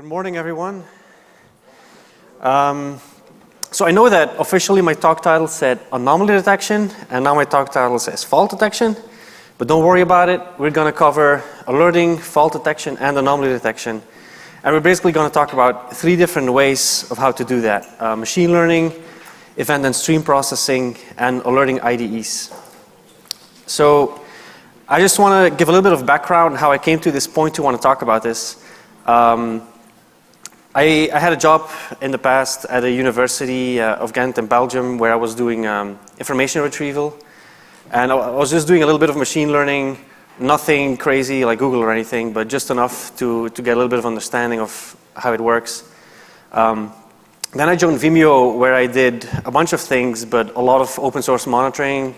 Good morning, everyone. So I know that officially my talk title said anomaly detection, and now my talk title says fault detection. But don't worry about it. We're going to cover alerting, fault detection, and anomaly detection. And we're basically going to talk about three different ways of how to do that. Machine learning, event and stream processing, and alerting IDEs. So I just want to give a little bit of background how I came to this point to want to talk about this. I had a job in the past at a university of Ghent in Belgium where I was doing information retrieval. And I was just doing a little bit of machine learning, nothing crazy like Google or anything, but just enough to get a little bit of understanding of how it works. Then I joined Vimeo where I did a bunch of things, but a lot of open source monitoring,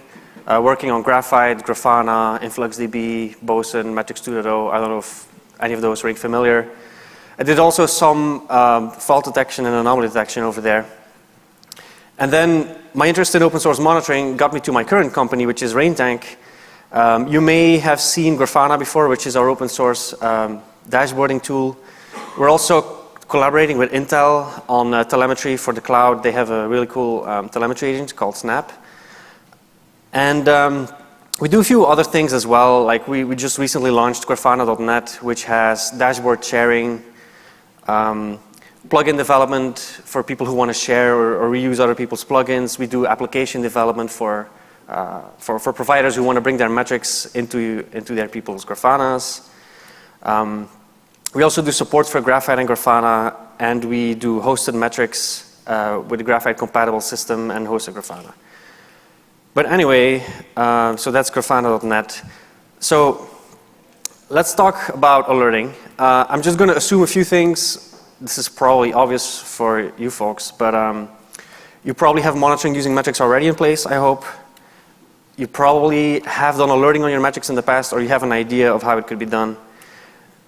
working on Graphite, Grafana, InfluxDB, bosun, Metrics 2.0. I don't know if any of those ring familiar. I did also some fault detection and anomaly detection over there. And then my interest in open source monitoring got me to my current company, which is raintank. You may have seen Grafana before, which is our open source dashboarding tool. We're also collaborating with Intel on telemetry for the cloud. They have a really cool telemetry agent called Snap. And we do a few other things as well. Like we just recently launched Grafana.net, which has dashboard sharing, plugin development for people who want to share or reuse other people's plugins. We do application development for providers who want to bring their metrics into their people's Grafanas. We also do support for Graphite and Grafana, and we do hosted metrics with the Graphite compatible system and hosted Grafana. But anyway, so that's Grafana.net. So let's talk about alerting. I'm just going to assume a few things. This is probably obvious for you folks, but you probably have monitoring using metrics already in place, I hope. You probably have done alerting on your metrics in the past, or you have an idea of how it could be done.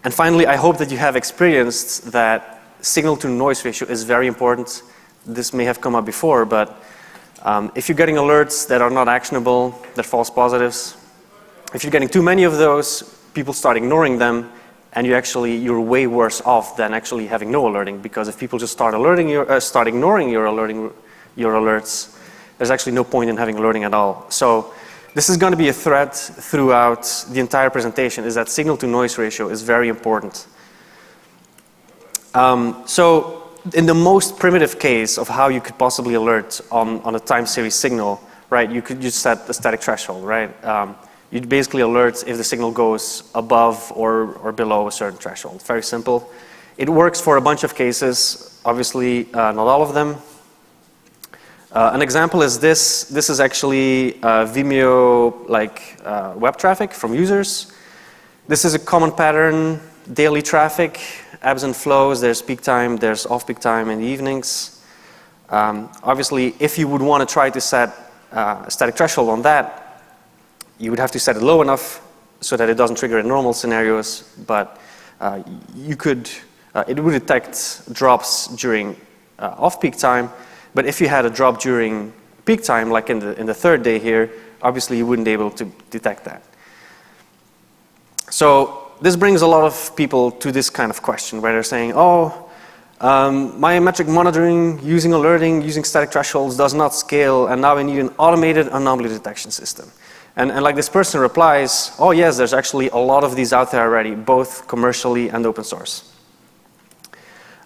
And finally, I hope that you have experienced that signal to noise ratio is very important. This may have come up before, but if you're getting alerts that are not actionable, they're false positives, if you're getting too many of those, people start ignoring them, and you're way worse off than actually having no alerting, because if people just start ignoring your alerts, there's actually no point in having alerting at all. So this is going to be a thread throughout the entire presentation, is that signal to noise ratio is very important. So in the most primitive case of how you could possibly alert on a time series signal, right, you could just set a static threshold, right? You'd basically alert if the signal goes above or below a certain threshold. Very simple. It works for a bunch of cases, obviously not all of them. An example is this. This is actually Vimeo web traffic from users. This is a common pattern, daily traffic, ebbs and flows. There's peak time, there's off-peak time in the evenings. Obviously, if you would want to try to set a static threshold on that, you would have to set it low enough so that it doesn't trigger in normal scenarios, but it would detect drops during off-peak time. But if you had a drop during peak time, like in the third day here, obviously you wouldn't be able to detect that. So this brings a lot of people to this kind of question where they're saying, oh, my metric monitoring, using alerting, using static thresholds does not scale, and now I need an automated anomaly detection system. And like this person replies, oh yes, there's actually a lot of these out there already, both commercially and open source.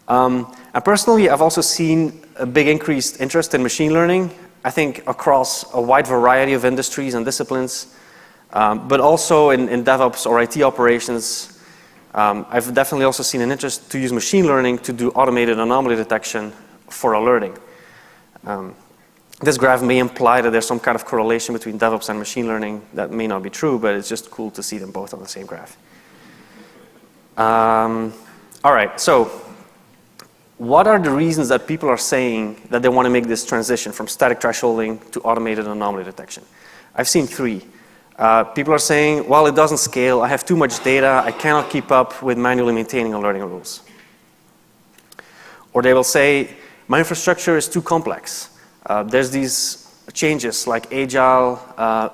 And personally, I've also seen a big increased interest in machine learning, I think across a wide variety of industries and disciplines, but also in DevOps or IT operations. I've definitely also seen an interest to use machine learning to do automated anomaly detection for alerting. This graph may imply that there's some kind of correlation between DevOps and machine learning. That may not be true, but it's just cool to see them both on the same graph. All right, so what are the reasons that people are saying that they want to make this transition from static thresholding to automated anomaly detection? I've seen three. People are saying, well, it doesn't scale. I have too much data. I cannot keep up with manually maintaining alerting rules. Or they will say, my infrastructure is too complex. There's these changes like agile,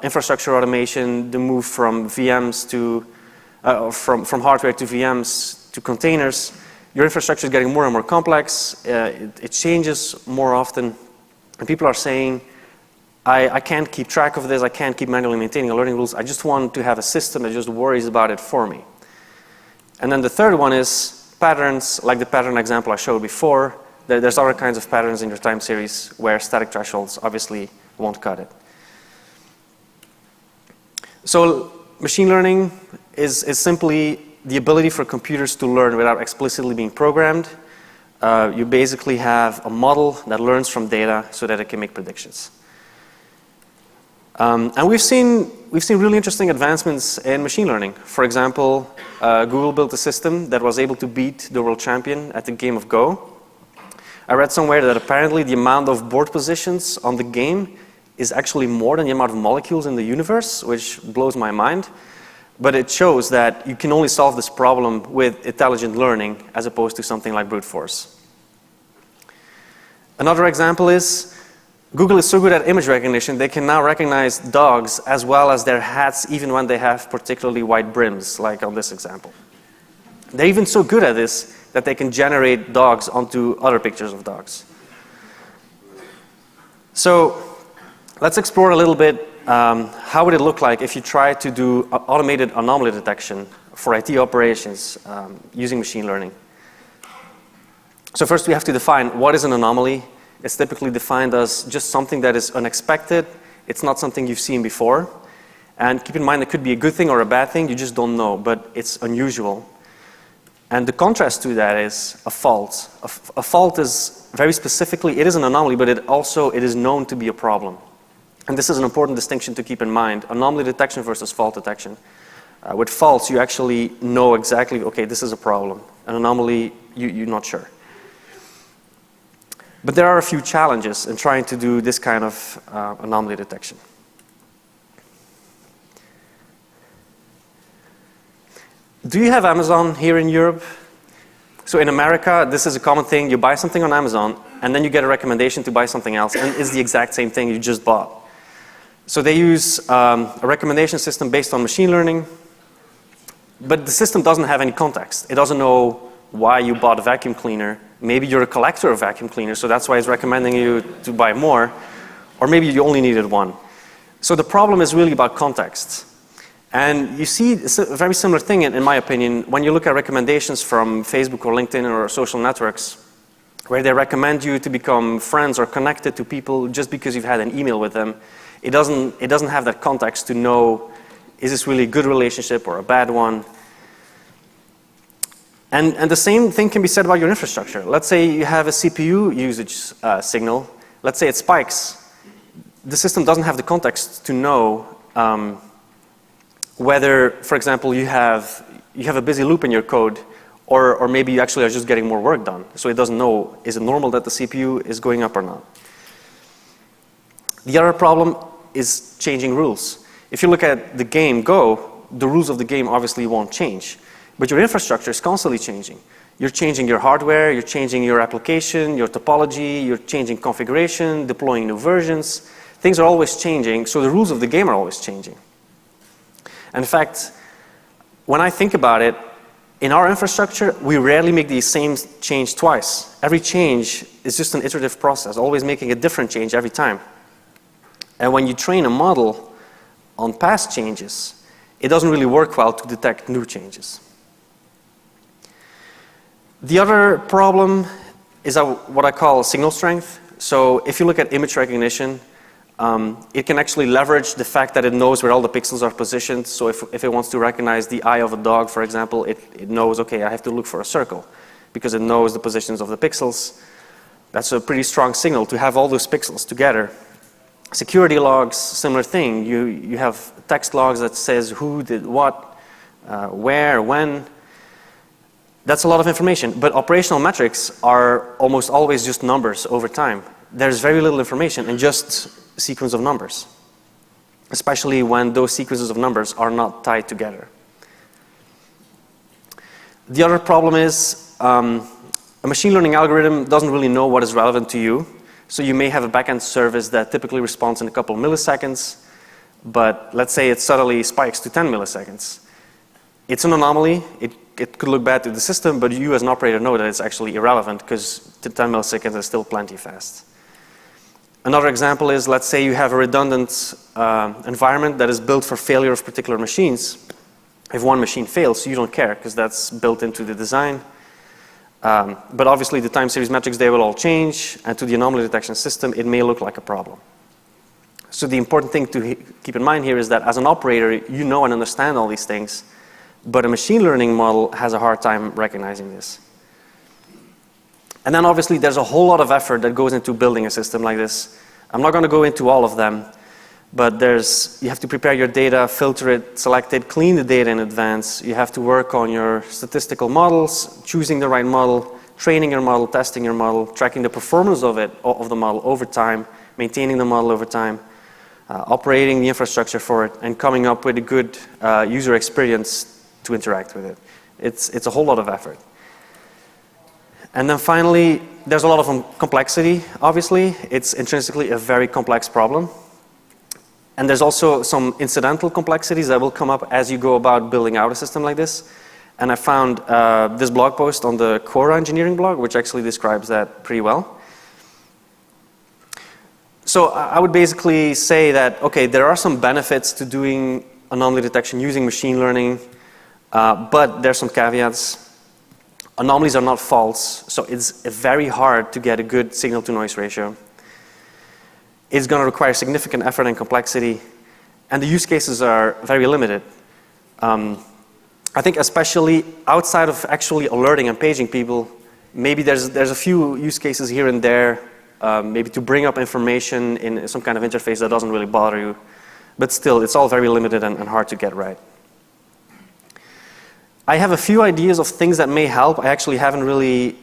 infrastructure automation, the move from VMs to, from hardware to VMs to containers. your infrastructure is getting more and more complex, it changes more often, and people are saying, I can't keep track of this, I can't keep manually maintaining learning rules, I just want to have a system that just worries about it for me. And then the third one is patterns, like the pattern example I showed before. There's other kinds of patterns in your time series where static thresholds obviously won't cut it. So machine learning is simply the ability for computers to learn without explicitly being programmed. You basically have a model that learns from data so that it can make predictions. And we've seen really interesting advancements in machine learning. For example, Google built a system that was able to beat the world champion at the game of Go. I read somewhere that apparently the amount of board positions on the game is actually more than the amount of molecules in the universe, which blows my mind. But it shows that you can only solve this problem with intelligent learning as opposed to something like brute force. Another example is Google is so good at image recognition, they can now recognize dogs as well as their hats even when they have particularly wide brims, like on this example. They're even so good at this that they can generate dogs onto other pictures of dogs. So let's explore a little bit how would it look like if you try to do automated anomaly detection for IT operations using machine learning. So first we have to define what is an anomaly. It's typically defined as just something that is unexpected. It's not something you've seen before. And keep in mind it could be a good thing or a bad thing, you just don't know, but it's unusual. And the contrast to that is a fault. A fault is very specifically, it is an anomaly, but it is known to be a problem. And this is an important distinction to keep in mind, anomaly detection versus fault detection. With faults, you actually know exactly, okay, this is a problem. An anomaly, you're not sure. But there are a few challenges in trying to do this kind of anomaly detection. Do you have Amazon here in Europe? So in America, this is a common thing. You buy something on Amazon, and then you get a recommendation to buy something else, and it's the exact same thing you just bought. So they use a recommendation system based on machine learning, but the system doesn't have any context. It doesn't know why you bought a vacuum cleaner. Maybe you're a collector of vacuum cleaners, so that's why it's recommending you to buy more, or maybe you only needed one. So the problem is really about context. And you see a very similar thing, in my opinion, when you look at recommendations from Facebook or LinkedIn or social networks, where they recommend you to become friends or connected to people just because you've had an email with them. It doesn't have that context to know, is this really a good relationship or a bad one? And the same thing can be said about your infrastructure. Let's say you have a CPU usage signal. Let's say it spikes. The system doesn't have the context to know whether, for example, you have a busy loop in your code, or maybe you actually are just getting more work done. So it doesn't know, is it normal that the CPU is going up or not? The other problem is changing rules. If you look at the game Go, the rules of the game obviously won't change. But your infrastructure is constantly changing. You're changing your hardware, you're changing your application, your topology, you're changing configuration, deploying new versions. Things are always changing, so the rules of the game are always changing. And in fact, when I think about it, in our infrastructure, we rarely make the same change twice. Every change is just an iterative process, always making a different change every time. And when you train a model on past changes, it doesn't really work well to detect new changes. The other problem is what I call signal strength. So if you look at image recognition, it can actually leverage the fact that it knows where all the pixels are positioned. So if it wants to recognize the eye of a dog, for example, it knows, okay, I have to look for a circle because it knows the positions of the pixels. That's a pretty strong signal to have all those pixels together. Security logs, similar thing. You have text logs that says who did what, where, when. That's a lot of information, but operational metrics are almost always just numbers over time. There's very little information and just a sequence of numbers, especially when those sequences of numbers are not tied together. The other problem is a machine learning algorithm doesn't really know what is relevant to you. So you may have a backend service that typically responds in a couple of milliseconds, but let's say it suddenly spikes to 10 milliseconds. It's an anomaly. It could look bad to the system, but you as an operator know that it's actually irrelevant because 10 milliseconds is still plenty fast. Another example is, let's say you have a redundant environment that is built for failure of particular machines. If one machine fails, you don't care because that's built into the design. But obviously the time series metrics, they will all change, and to the anomaly detection system, it may look like a problem. So the important thing to keep in mind here is that as an operator, you know and understand all these things, but a machine learning model has a hard time recognizing this. And then obviously there's a whole lot of effort that goes into building a system like this. I'm not going to go into all of them, but you have to prepare your data, filter it, select it, clean the data in advance. You have to work on your statistical models, choosing the right model, training your model, testing your model, tracking the performance of the model over time, maintaining the model over time, operating the infrastructure for it, and coming up with a good user experience to interact with it. It's a whole lot of effort. And then finally, there's a lot of complexity, obviously. It's intrinsically a very complex problem. And there's also some incidental complexities that will come up as you go about building out a system like this. And I found this blog post on the Quora engineering blog, which actually describes that pretty well. So I would basically say that, okay, there are some benefits to doing anomaly detection using machine learning, but there's some caveats. Anomalies are not false, so it's very hard to get a good signal-to-noise ratio. It's going to require significant effort and complexity, and the use cases are very limited. I think especially outside of actually alerting and paging people, maybe there's a few use cases here and there, maybe to bring up information in some kind of interface that doesn't really bother you. But still, it's all very limited and hard to get right. I have a few ideas of things that may help. I actually haven't really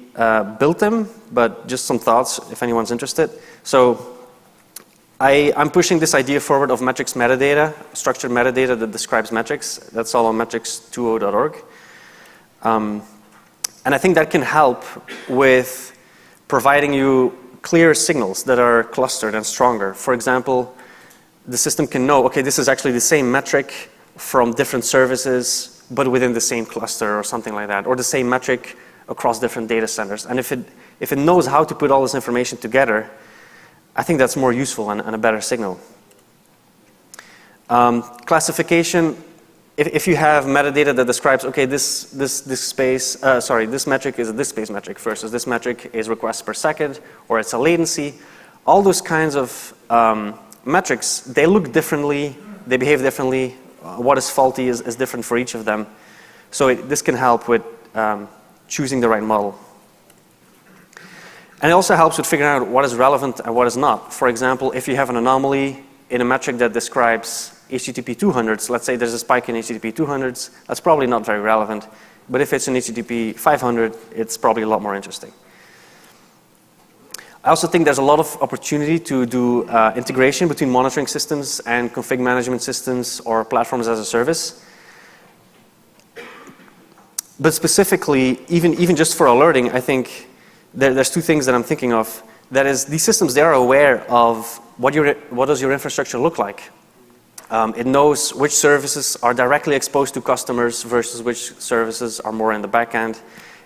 built them, but just some thoughts if anyone's interested. So I'm pushing this idea forward of metrics metadata, structured metadata that describes metrics. That's all on metrics20.org. And I think that can help with providing you clear signals that are clustered and stronger. For example, the system can know, okay, this is actually the same metric from different services, but within the same cluster or something like that, or the same metric across different data centers. And if it knows how to put all this information together, I think that's more useful and a better signal. Classification, if you have metadata that describes, okay, this metric is a disk space metric versus this metric is requests per second, or it's a latency, all those kinds of metrics, they look differently, they behave differently. What is faulty is different for each of them. So this can help with choosing the right model. And it also helps with figuring out what is relevant and what is not. For example, if you have an anomaly in a metric that describes HTTP 200s, let's say there's a spike in HTTP 200s, that's probably not very relevant. But if it's an HTTP 500, it's probably a lot more interesting. I also think there's a lot of opportunity to do integration between monitoring systems and config management systems or platforms as a service. But specifically, even just for alerting, I think there's two things that I'm thinking of. That is, these systems, they are aware of what does your infrastructure look like. It knows which services are directly exposed to customers versus which services are more in the back end.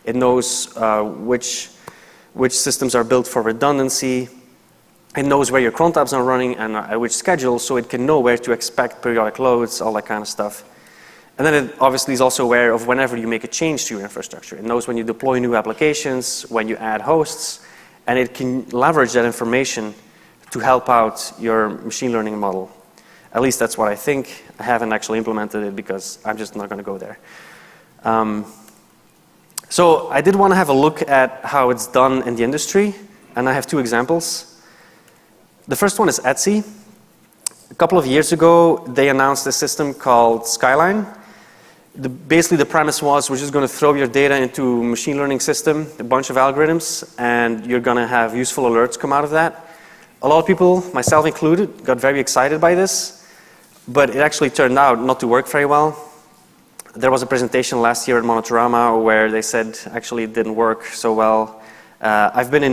It knows which systems are built for redundancy. It knows where your cron tabs are running and at which schedule, so it can know where to expect periodic loads, all that kind of stuff. And then it obviously is also aware of whenever you make a change to your infrastructure. It knows when you deploy new applications, when you add hosts, and it can leverage that information to help out your machine learning model. At least that's what I think. I haven't actually implemented it because I'm just not going to go there. So I did want to have a look at how it's done in the industry, and I have two examples. The first one is Etsy. A couple of years ago, they announced a system called Skyline. Basically, the premise was we're just going to throw your data into a machine learning system, a bunch of algorithms, and you're going to have useful alerts come out of that. A lot of people, myself included, got very excited by this, but it actually turned out not to work very well. There was a presentation last year at Monotorama where they said actually it didn't work so well. I've been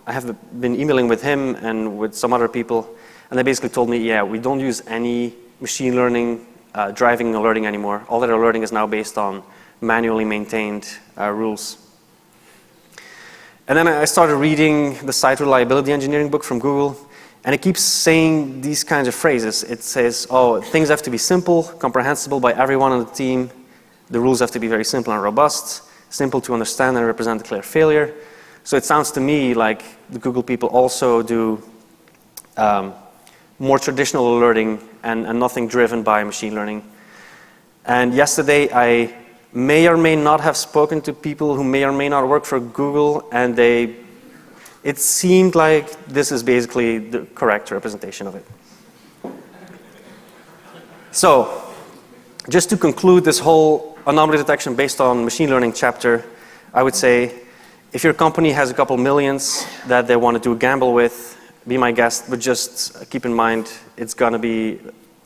I have been emailing with him and with some other people, and they basically told me, yeah, we don't use any machine learning driving alerting anymore. All that alerting is now based on manually maintained rules. And then I started reading the site reliability engineering book from Google, and it keeps saying these kinds of phrases. It says, oh, things have to be simple, comprehensible by everyone on the team. The rules have to be very simple and robust, simple to understand and represent a clear failure. So it sounds to me like the Google people also do more traditional alerting and nothing driven by machine learning. And yesterday I may or may not have spoken to people who may or may not work for Google, and it seemed like this is basically the correct representation of it. So, just to conclude this whole anomaly detection based on machine learning chapter, I would say if your company has a couple millions that they want to do a gamble with, be my guest, but just keep in mind it's gonna be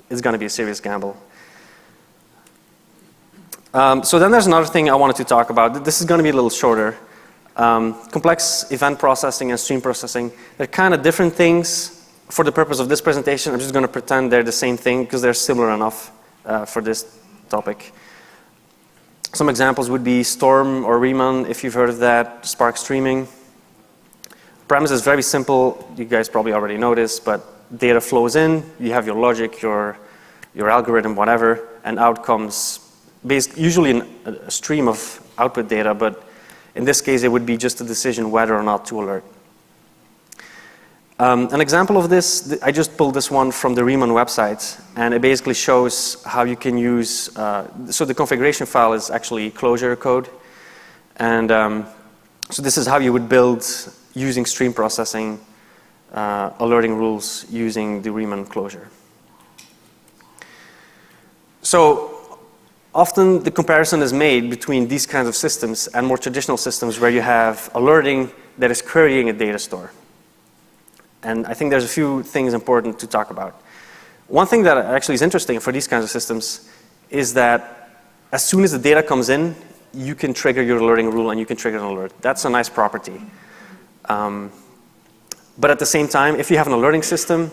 a serious gamble. So then there's another thing I wanted to talk about. This is going to be a little shorter. Complex event processing and stream processing. They're kind of different things. For the purpose of this presentation, I'm just going to pretend they're the same thing because they're similar enough for this topic. Some examples would be Storm or Riemann, if you've heard of that, Spark streaming. Premise is very simple. You guys probably already know this, but data flows in. You have your logic, your algorithm, whatever, and out comes usually a stream of output data, but in this case, it would be just a decision whether or not to alert. An example of this, I just pulled this one from the Riemann website, and it basically shows how you can use, so the configuration file is actually Clojure code, and so this is how you would build using stream processing alerting rules using the Riemann Clojure. So, often the comparison is made between these kinds of systems and more traditional systems where you have alerting that is querying a data store. And I think there's a few things important to talk about. One thing that actually is interesting for these kinds of systems is that as soon as the data comes in, you can trigger your alerting rule and you can trigger an alert. That's a nice property. But at the same time, if you have an alerting system,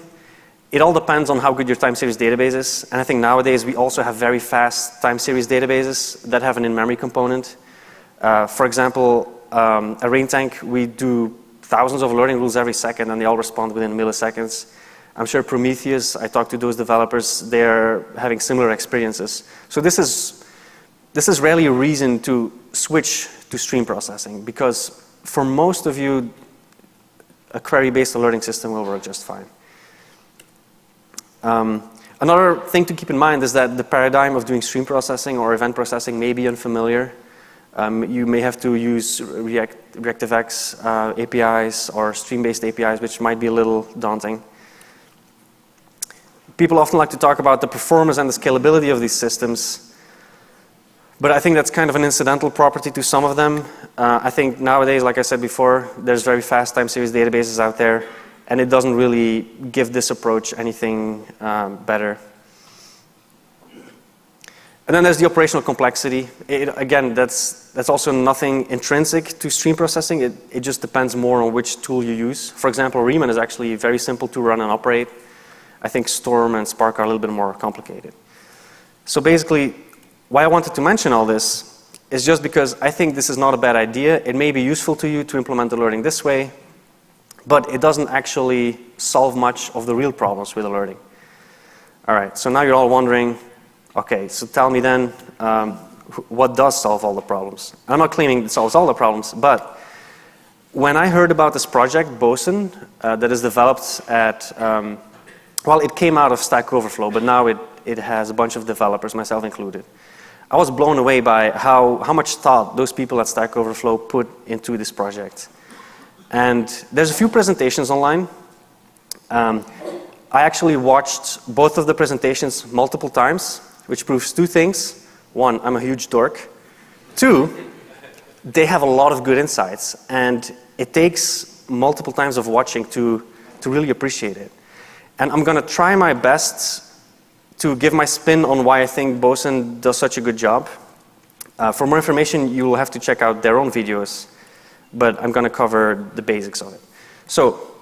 it all depends on how good your time series database is. And I think nowadays we also have very fast time series databases that have an in-memory component. For example, a raintank, we do thousands of alerting rules every second and they all respond within milliseconds. I'm sure Prometheus, I talked to those developers, they're having similar experiences. So this is rarely a reason to switch to stream processing because for most of you, a query-based alerting system will work just fine. Another thing to keep in mind is that the paradigm of doing stream processing or event processing may be unfamiliar. You may have to use ReactiveX APIs or stream-based APIs, which might be a little daunting. People often like to talk about the performance and the scalability of these systems, but I think that's kind of an incidental property to some of them. I think nowadays, like I said before, there's very fast time series databases out there, and it doesn't really give this approach anything better. And then there's the operational complexity. Again, that's also nothing intrinsic to stream processing. It just depends more on which tool you use. For example, Riemann is actually very simple to run and operate. I think Storm and Spark are a little bit more complicated. So basically, why I wanted to mention all this is just because I think this is not a bad idea. It may be useful to you to implement alerting this way, but it doesn't actually solve much of the real problems with alerting. All right, so now you're all wondering, okay, so tell me then, what does solve all the problems? I'm not claiming it solves all the problems, but when I heard about this project, Bosun, that is developed at, well, it came out of Stack Overflow, but now it has a bunch of developers, myself included. I was blown away by how much thought those people at Stack Overflow put into this project. And there's a few presentations online. I actually watched both of the presentations multiple times, which proves two things. One, I'm a huge dork. Two, they have a lot of good insights, and it takes multiple times of watching to really appreciate it. And I'm going to try my best to give my spin on why I think Bosun does such a good job. For more information, you will have to check out their own videos, but I'm going to cover the basics of it. So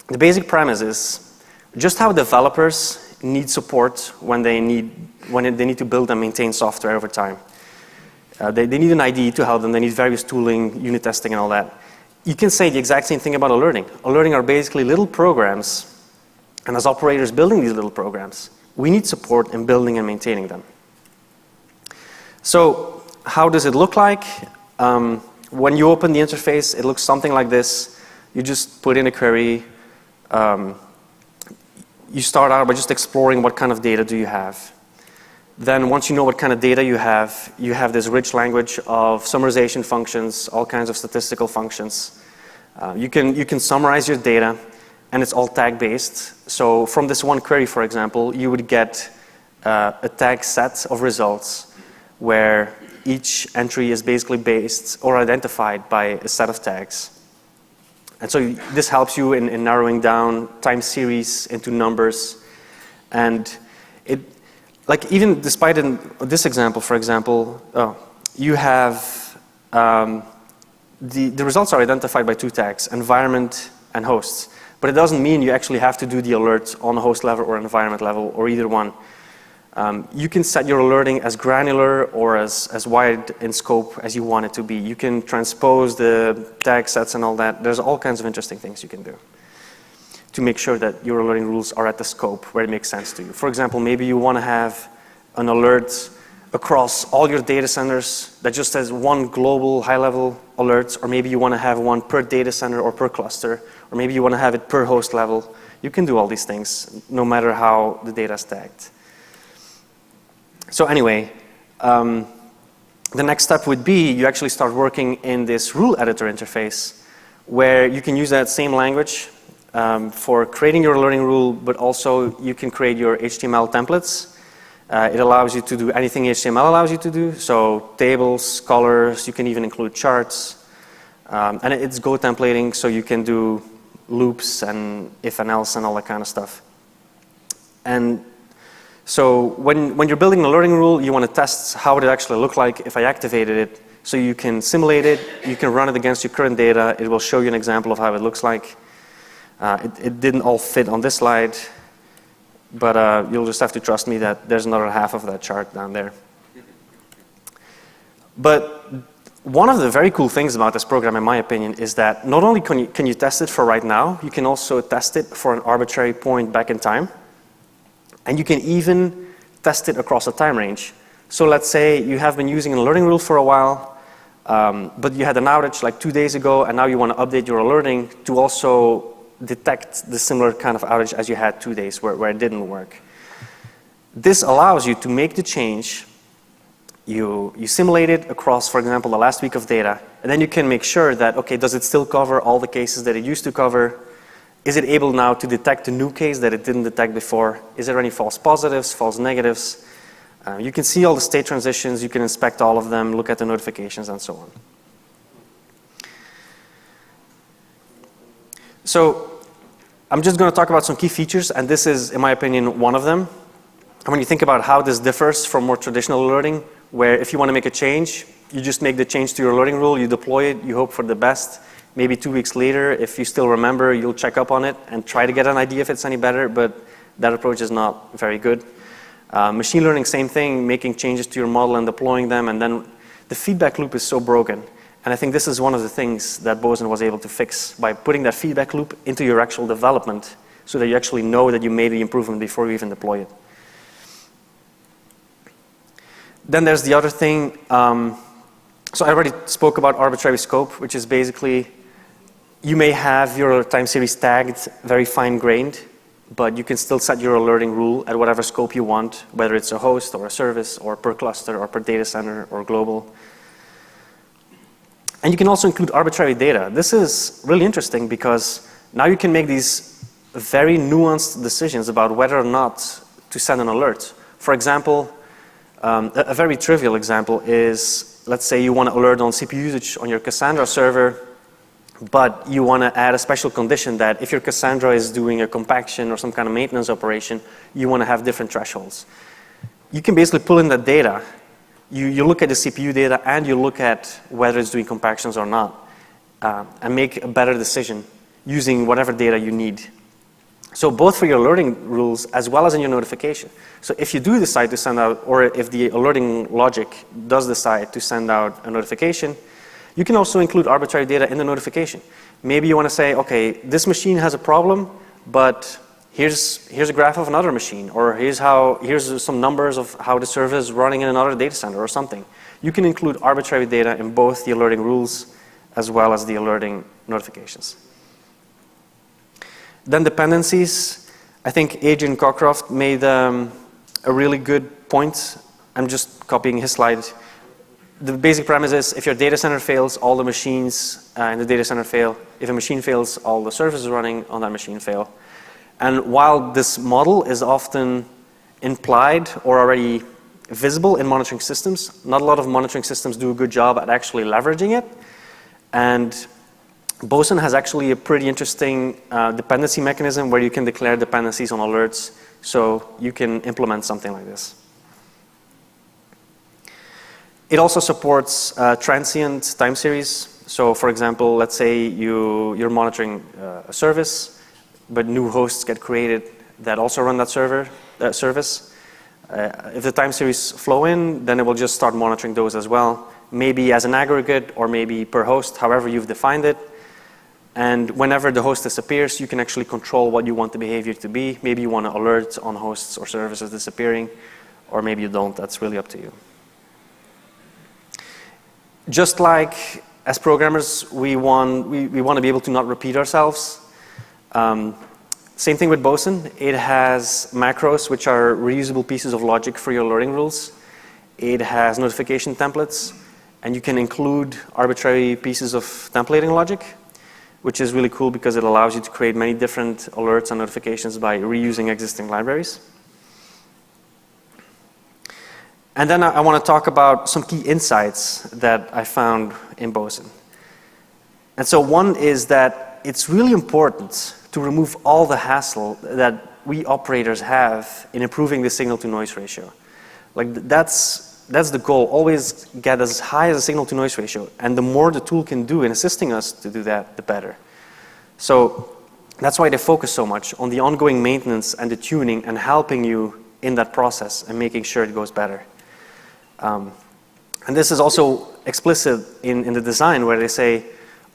the basic premise is just how developers need support when they need to build and maintain software over time. They need an IDE to help them. They need various tooling, unit testing, and all that. You can say the exact same thing about alerting. Alerting are basically little programs, and as operators building these little programs, we need support in building and maintaining them. So how does it look like? When you open the interface, it looks something like this. You just put in a query. You start out by just exploring what kind of data do you have. Then once you know what kind of data you have this rich language of summarization functions, all kinds of statistical functions. You can summarize your data, and it's all tag-based. So from this one query, for example, you would get a tag set of results where each entry is basically based or identified by a set of tags. And so this helps you in narrowing down time series into numbers. And like even despite in this example, for example, you have the results are identified by two tags, environment and hosts. But it doesn't mean you actually have to do the alert on the host level or environment level or either one. You can set your alerting as granular or as wide in scope as you want it to be. You can transpose the tag sets and all that. There's all kinds of interesting things you can do to make sure that your alerting rules are at the scope where it makes sense to you. For example, maybe you want to have an alert across all your data centers that just has one global high-level alert, or maybe you want to have one per data center or per cluster, or maybe you want to have it per host level. You can do all these things no matter how the data is tagged. So anyway, the next step would be you actually start working in this rule editor interface where you can use that same language for creating your alerting rule, but also you can create your HTML templates. It allows you to do anything HTML allows you to do, so tables, colors, you can even include charts. And it's Go templating, so you can do loops and if and else and all that kind of stuff. And so when you're building an alerting rule, you want to test how it actually look like if I activated it. So you can simulate it, you can run it against your current data. It will show you an example of how it looks like. It didn't all fit on this slide, but you'll just have to trust me that there's another half of that chart down there. But one of the very cool things about this program, in my opinion, is that not only can you test it for right now, you can also test it for an arbitrary point back in time. And you can even test it across a time range. So let's say you have been using an alerting rule for a while, but you had an outage like 2 days ago, and now you want to update your alerting to also detect the similar kind of outage as you had 2 days where it didn't work. This allows you to make the change. You simulate it across, for example, the last week of data, and then you can make sure that, okay, does it still cover all the cases that it used to cover? Is it able now to detect a new case that it didn't detect before? Is there any false positives, false negatives? You can see all the state transitions. You can inspect all of them, look at the notifications, and so on. So I'm just going to talk about some key features, and this is, in my opinion, one of them. And when you think about how this differs from more traditional alerting, where if you want to make a change, you just make the change to your alerting rule, you deploy it, you hope for the best. Maybe 2 weeks later, if you still remember, you'll check up on it and try to get an idea if it's any better, but that approach is not very good. Machine learning, same thing, making changes to your model and deploying them, and then the feedback loop is so broken. And I think this is one of the things that bosun was able to fix by putting that feedback loop into your actual development so that you actually know that you made the improvement before you even deploy it. Then there's the other thing. So I already spoke about arbitrary scope, which is basically you may have your time series tagged very fine-grained, but you can still set your alerting rule at whatever scope you want, whether it's a host or a service or per cluster or per data center or global. And you can also include arbitrary data. This is really interesting because now you can make these very nuanced decisions about whether or not to send an alert. For example, a very trivial example is, let's say you want to alert on CPU usage on your Cassandra server, but you want to add a special condition that if your Cassandra is doing a compaction or some kind of maintenance operation, you want to have different thresholds. You can basically pull in that data. You look at the CPU data and you look at whether it's doing compactions or not, and make a better decision using whatever data you need. So both for your alerting rules as well as in your notification. So if you do decide to send out, or if the alerting logic does decide to send out a notification, you can also include arbitrary data in the notification. Maybe you want to say, okay, this machine has a problem, but here's a graph of another machine, or here's some numbers of how the service is running in another data center or something. You can include arbitrary data in both the alerting rules as well as the alerting notifications. Then dependencies. I think Adrian Cockcroft made a really good point. I'm just copying his slide. The basic premise is if your data center fails, all the machines in the data center fail. If a machine fails, all the services running on that machine fail. And while this model is often implied or already visible in monitoring systems, not a lot of monitoring systems do a good job at actually leveraging it. And bosun has actually a pretty interesting dependency mechanism where you can declare dependencies on alerts, so you can implement something like this. It also supports transient time series. So for example, let's say you're monitoring a service, but new hosts get created that also run that service. If the time series flow in, then it will just start monitoring those as well, maybe as an aggregate or maybe per host, however you've defined it. And whenever the host disappears, you can actually control what you want the behavior to be. Maybe you want to alert on hosts or services disappearing, or maybe you don't. That's really up to you. Just like as programmers, we want to be able to not repeat ourselves. Same thing with bosun. It has macros, which are reusable pieces of logic for your alerting rules. It has notification templates, and you can include arbitrary pieces of templating logic, which is really cool because it allows you to create many different alerts and notifications by reusing existing libraries. And then I want to talk about some key insights that I found in bosun. And so one is that it's really important to remove all the hassle that we operators have in improving the signal-to-noise ratio. Like that's the goal. Always get as high as a signal-to-noise ratio. And the more the tool can do in assisting us to do that, the better. So that's why they focus so much on the ongoing maintenance and the tuning and helping you in that process and making sure it goes better. And this is also explicit in the design where they say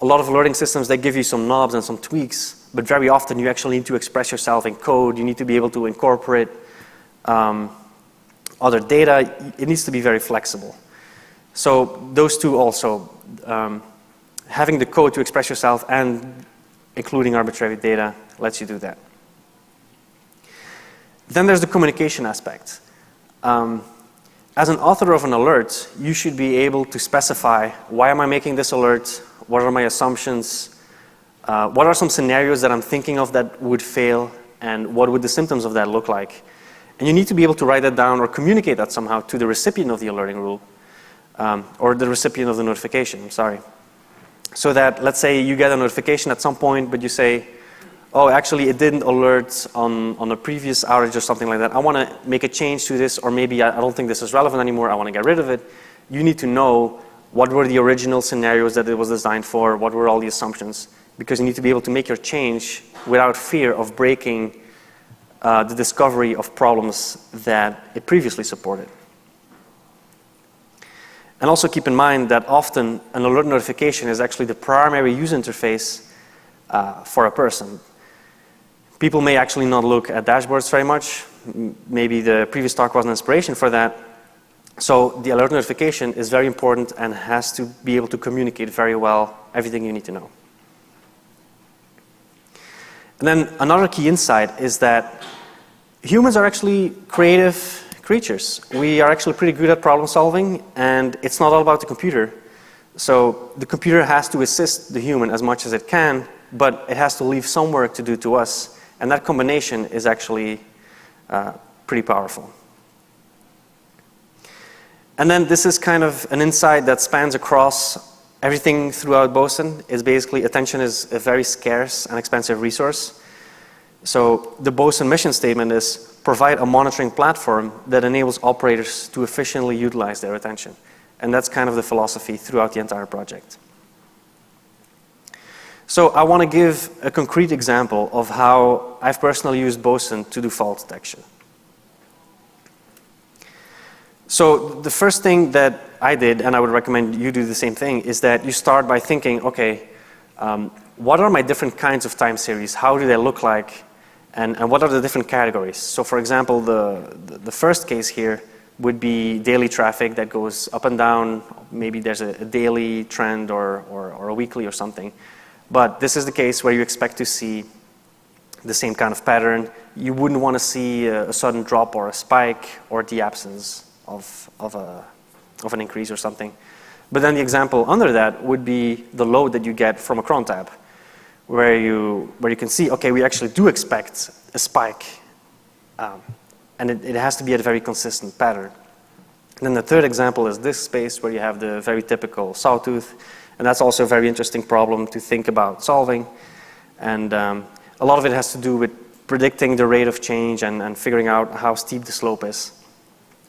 a lot of alerting systems, they give you some knobs and some tweaks, but very often you actually need to express yourself in code. You need to be able to incorporate other data. It needs to be very flexible. So those two also, having the code to express yourself and including arbitrary data lets you do that. Then there's the communication aspect. As an author of an alert, you should be able to specify, why am I making this alert? What are my assumptions? What are some scenarios that I'm thinking of that would fail? And what would the symptoms of that look like? And you need to be able to write that down or communicate that somehow to the recipient of the alerting rule, or the recipient of the notification, I'm sorry. So that, let's say you get a notification at some point, but you say, oh, actually it didn't alert on a previous outage or something like that. I want to make a change to this, or maybe I don't think this is relevant anymore. I want to get rid of it. You need to know what were the original scenarios that it was designed for, what were all the assumptions, because you need to be able to make your change without fear of breaking the discovery of problems that it previously supported. And also keep in mind that often an alert notification is actually the primary user interface for a person. People may actually not look at dashboards very much. Maybe the previous talk was an inspiration for that. So the alert notification is very important and has to be able to communicate very well everything you need to know. And then another key insight is that humans are actually creative creatures. We are actually pretty good at problem solving, and it's not all about the computer. So the computer has to assist the human as much as it can, but it has to leave some work to do to us. And that combination is actually pretty powerful. And then this is kind of an insight that spans across everything throughout bosun. Is basically attention is a very scarce and expensive resource. So the bosun mission statement is provide a monitoring platform that enables operators to efficiently utilize their attention. And that's kind of the philosophy throughout the entire project. So I want to give a concrete example of how I've personally used bosun to do fault detection. So the first thing that I did, and I would recommend you do the same thing, is that you start by thinking, okay, what are my different kinds of time series? How do they look like? And what are the different categories? So for example, the first case here would be daily traffic that goes up and down. Maybe there's a daily trend or a weekly or something. But this is the case where you expect to see the same kind of pattern. You wouldn't want to see a sudden drop or a spike or the absence of an increase or something. But then the example under that would be the load that you get from a cron tab, where you can see, okay, we actually do expect a spike, and it has to be a very consistent pattern. And then the third example is this space where you have the very typical sawtooth, and that's also a very interesting problem to think about solving. And a lot of it has to do with predicting the rate of change and figuring out how steep the slope is.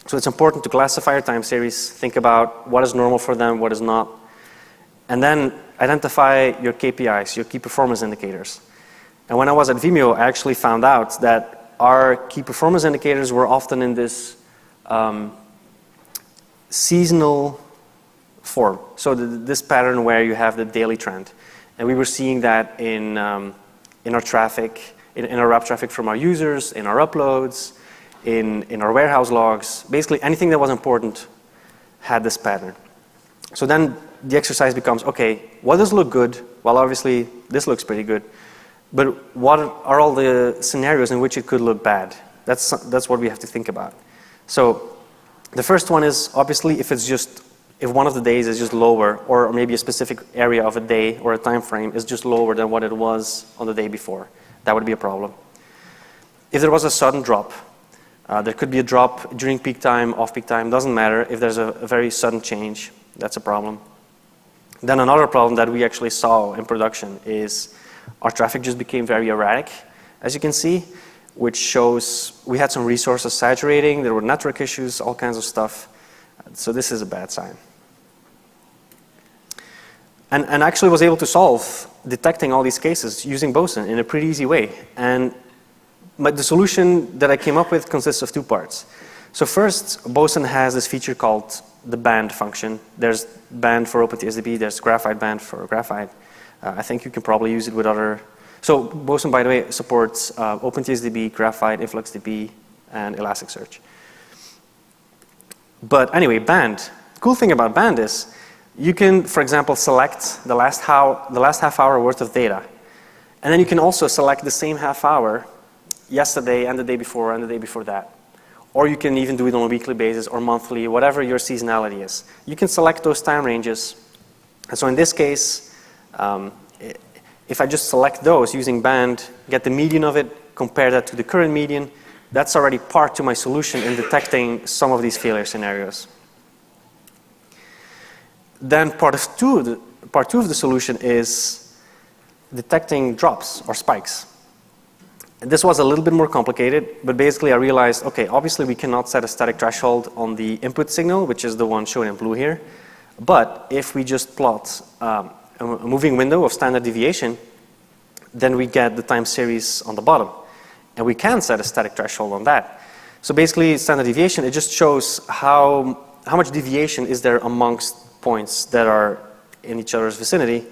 So it's important to classify your time series, think about what is normal for them, what is not, and then identify your KPIs, your key performance indicators. And when I was at Vimeo, I actually found out that our key performance indicators were often in this seasonal form. So this pattern where you have the daily trend. And we were seeing that in our traffic, in our web traffic from our users, in our uploads, in our warehouse logs. Basically anything that was important had this pattern. So then the exercise becomes, okay, what does look good? Well, obviously this looks pretty good. But what are all the scenarios in which it could look bad? That's what we have to think about. So the first one is obviously if one of the days is just lower, or maybe a specific area of a day or a time frame is just lower than what it was on the day before. That would be a problem. If there was a sudden drop, there could be a drop during peak time, off peak time, doesn't matter. If there's a very sudden change, that's a problem. Then another problem that we actually saw in production is our traffic just became very erratic, as you can see, which shows we had some resources saturating, there were network issues, all kinds of stuff. So this is a bad sign. And actually was able to solve detecting all these cases using bosun in a pretty easy way. But the solution that I came up with consists of two parts. So first, bosun has this feature called the band function. There's band for OpenTSDB, there's graphite band for graphite. I think you can probably use it with other. So bosun, by the way, supports OpenTSDB, graphite, InfluxDB, and Elasticsearch. But anyway, band. The cool thing about band is you can, for example, select the last half hour worth of data. And then you can also select the same half hour yesterday and the day before and the day before that. Or you can even do it on a weekly basis or monthly, whatever your seasonality is. You can select those time ranges. And so in this case, if I just select those using band, get the median of it, compare that to the current median, that's already part to my solution in detecting some of these failure scenarios. Then part two of the solution is detecting drops or spikes. This was a little bit more complicated, but basically I realized, okay, obviously we cannot set a static threshold on the input signal, which is the one shown in blue here. But if we just plot a moving window of standard deviation, then we get the time series on the bottom. And we can set a static threshold on that. So basically standard deviation, it just shows how much deviation is there amongst points that are in each other's vicinity.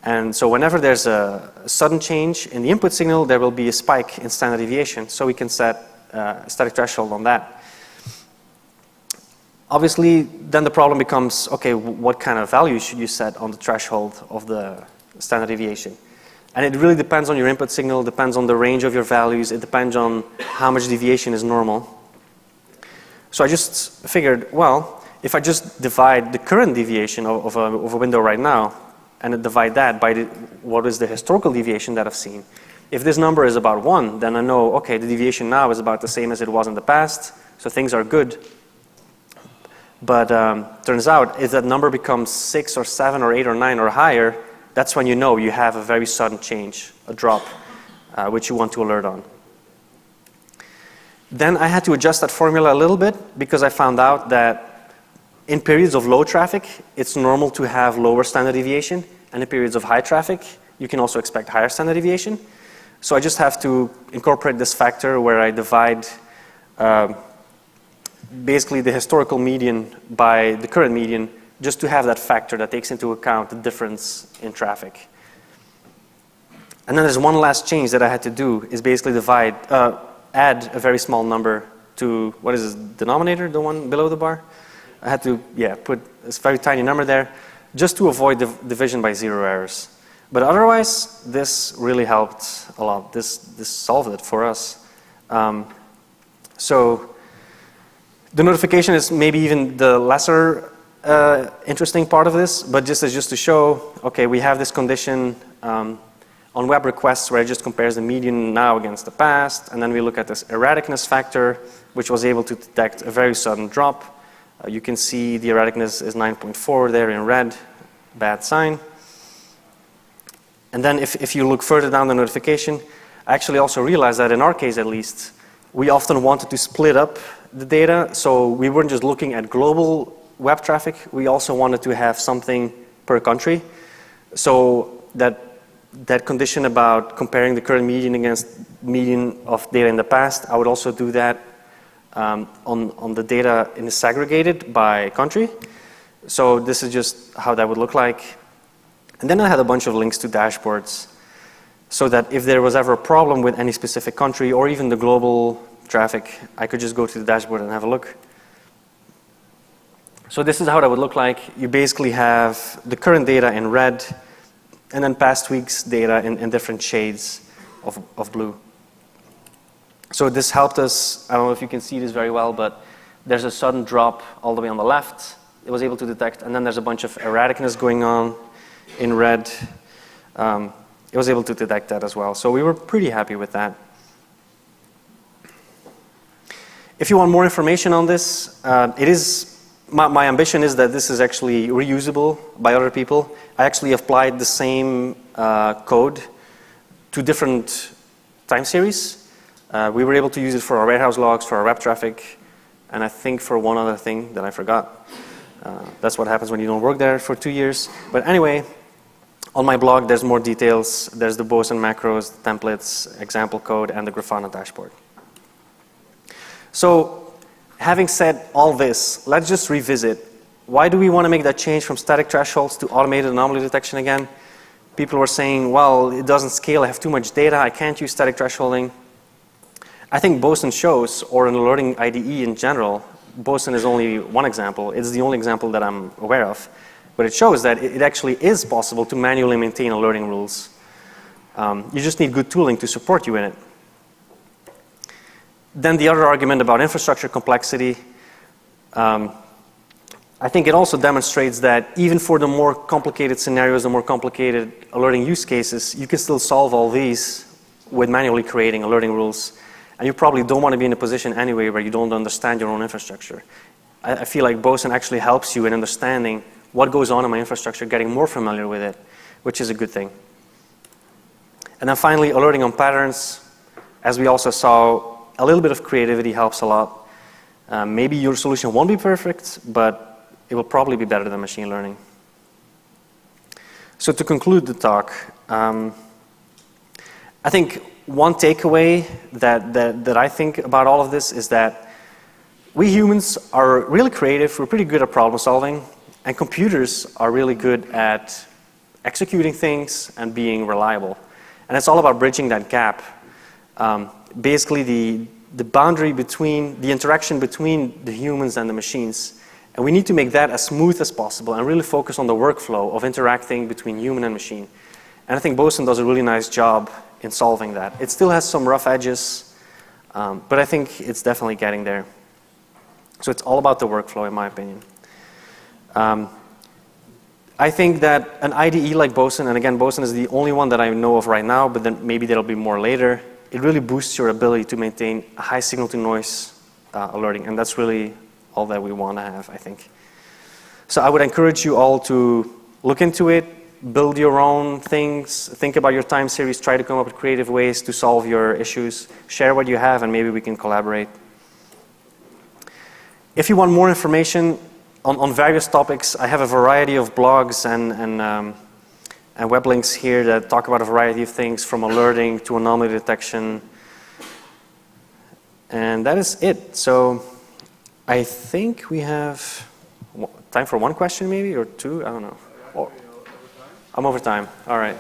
And so whenever there's a sudden change in the input signal, there will be a spike in standard deviation. So we can set a static threshold on that. Obviously, then the problem becomes, okay, what kind of value should you set on the threshold of the standard deviation? And it really depends on your input signal, depends on the range of your values, it depends on how much deviation is normal. So I just figured, well, if I just divide the current deviation of a window right now, and divide that by what is the historical deviation that I've seen. If this number is about 1, then I know, okay, the deviation now is about the same as it was in the past, so things are good. But turns out, if that number becomes 6 or 7 or 8 or 9 or higher, that's when you know you have a very sudden change, a drop, which you want to alert on. Then I had to adjust that formula a little bit because I found out that in periods of low traffic, it's normal to have lower standard deviation, and in periods of high traffic, you can also expect higher standard deviation. So I just have to incorporate this factor where I divide basically the historical median by the current median, just to have that factor that takes into account the difference in traffic. And then there's one last change that I had to do, is basically add a very small number to, what is this, denominator, the one below the bar? I had to, put this very tiny number there, just to avoid the division by 0 errors. But otherwise, this really helped a lot. This solved it for us. So the notification is maybe even the lesser interesting part of this, but just to show, okay, we have this condition on web requests where it just compares the median now against the past, and then we look at this erraticness factor, which was able to detect a very sudden drop. You can see the erraticness is 9.4 there in red, bad sign. And then if you look further down the notification, I actually also realized that in our case at least, we often wanted to split up the data, so we weren't just looking at global web traffic, we also wanted to have something per country. So that condition about comparing the current median against median of data in the past, I would also do that on the data in the segregated by country. So this is just how that would look like. And then I had a bunch of links to dashboards so that if there was ever a problem with any specific country or even the global traffic, I could just go to the dashboard and have a look. So this is how that would look like. You basically have the current data in red and then past week's data in different shades of blue. So this helped us, I don't know if you can see this very well, but there's a sudden drop all the way on the left it was able to detect, and then there's a bunch of erraticness going on in red. It was able to detect that as well. So we were pretty happy with that. If you want more information on this, my ambition is that this is actually reusable by other people. I actually applied the same code to different time series. We were able to use it for our warehouse logs, for our web traffic, and I think for one other thing that I forgot. That's what happens when you don't work there for 2 years. But anyway, on my blog, there's more details. There's the bosun macros, templates, example code, and the Grafana dashboard. So having said all this, let's just revisit. Why do we want to make that change from static thresholds to automated anomaly detection again? People were saying, well, it doesn't scale. I have too much data. I can't use static thresholding. I think bosun shows, or an alerting IDE in general, bosun is only one example. It's the only example that I'm aware of. But it shows that it actually is possible to manually maintain alerting rules. You just need good tooling to support you in it. Then the other argument about infrastructure complexity, I think it also demonstrates that even for the more complicated scenarios, the more complicated alerting use cases, you can still solve all these with manually creating alerting rules. And you probably don't want to be in a position anyway where you don't understand your own infrastructure. I feel like bosun actually helps you in understanding what goes on in my infrastructure, getting more familiar with it, which is a good thing. And then finally, alerting on patterns. As we also saw, a little bit of creativity helps a lot. Maybe your solution won't be perfect, but it will probably be better than machine learning. So to conclude the talk, I think one takeaway that I think about all of this is that we humans are really creative. We're pretty good at problem solving. And computers are really good at executing things and being reliable. And it's all about bridging that gap. Basically, the boundary between, the interaction between the humans and the machines. And we need to make that as smooth as possible and really focus on the workflow of interacting between human and machine. And I think bosun does a really nice job in solving that. It still has some rough edges, but I think it's definitely getting there. So it's all about the workflow, in my opinion. I think that an IDE like bosun, and again, bosun is the only one that I know of right now, but then maybe there'll be more later. It really boosts your ability to maintain a high signal-to-noise alerting, and that's really all that we want to have, I think. So I would encourage you all to look into it, build your own things, think about your time series, try to come up with creative ways to solve your issues, share what you have, and maybe we can collaborate. If you want more information on various topics, I have a variety of blogs and and web links here that talk about a variety of things from alerting to anomaly detection. And that is it. So I think we have time for one question maybe, or two, I don't know. I'm over time, all right.